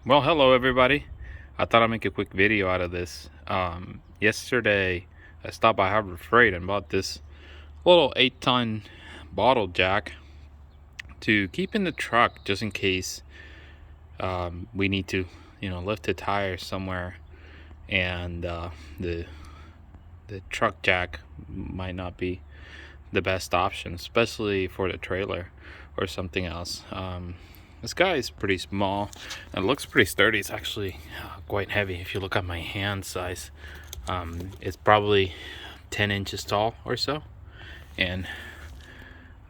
Well, hello everybody. I thought I'd make a quick video out of this. Yesterday I stopped by Harbor Freight and bought this little 8-ton bottle jack to keep in the truck just in case we need to, lift a tire somewhere, and the truck jack might not be the best option, especially for the trailer or something else. This guy is pretty small and looks pretty sturdy. It's actually quite heavy. If you look at my hand size, it's probably 10 inches tall or so. And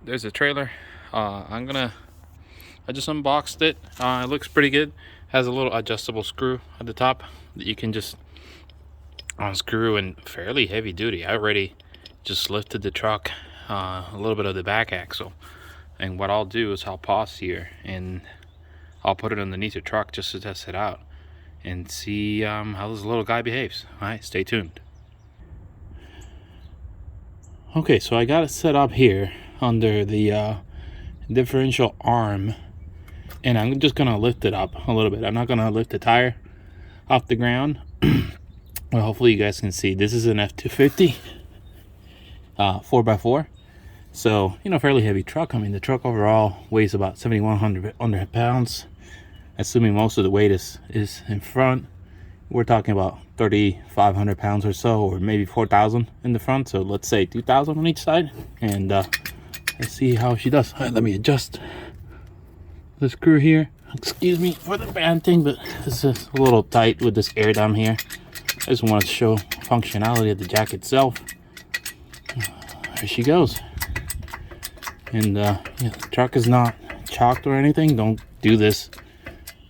there's a trailer. I just unboxed it. It looks pretty good. Has a little adjustable screw at the top that you can just unscrew, and fairly heavy duty. I already just lifted the truck, a little bit of the back axle. And what I'll do is I'll pause here and I'll put it underneath the truck just to test it out and see how this little guy behaves. All right, stay tuned. Okay, so I got it set up here under the differential arm, and I'm just gonna lift it up a little bit. I'm not gonna lift the tire off the ground. Well, hopefully you guys can see this is an F-250 4x4. So, fairly heavy truck. I mean, the truck overall weighs about 7,100 pounds. Assuming most of the weight is in front, we're talking about 3,500 pounds or so, or maybe 4,000 in the front. So let's say 2,000 on each side. And let's see how she does. All right, let me adjust the screw here. Excuse me for the band thing, but this is a little tight with this air down here. I just want to show functionality of the jack itself. There she goes. And the truck is not chalked or anything. Don't do this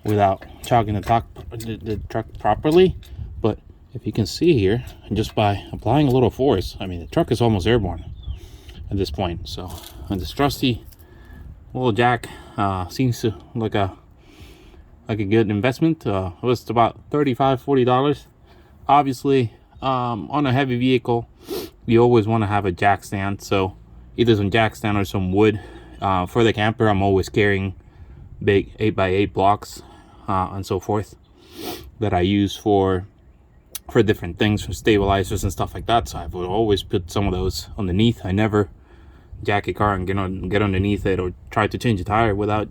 without chalking the truck properly. But if you can see here, just by applying a little force, I mean, the truck is almost airborne at this point. So, and this trusty little jack seems to like a good investment. It was about $35-40. Obviously, on a heavy vehicle, you always want to have a jack stand. So either some jack stand or some wood. For the camper, I'm always carrying big 8x8 blocks and so forth that I use for different things, for stabilizers and stuff like that. So I would always put some of those underneath. I never jack a car and get underneath it or try to change a tire without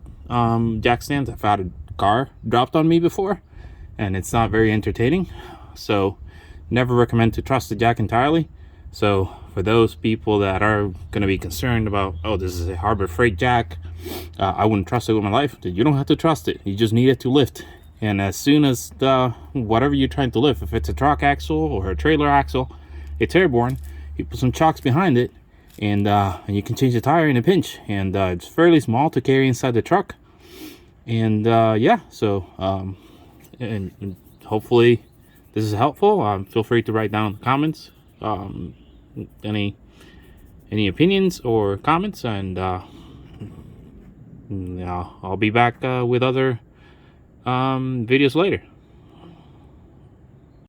jack stands. I've had a car dropped on me before, and it's not very entertaining. So never recommend to trust the jack entirely. So for those people that are going to be concerned about, oh, this is a Harbor Freight jack, I wouldn't trust it with my life. You don't have to trust it. You just need it to lift. And as soon as whatever you're trying to lift, if it's a truck axle or a trailer axle, it's airborne, you put some chocks behind it, and you can change the tire in a pinch. And it's fairly small to carry inside the truck. And yeah, so and hopefully this is helpful. Feel free to write down in the comments any opinions or comments, and I'll be back with other videos later.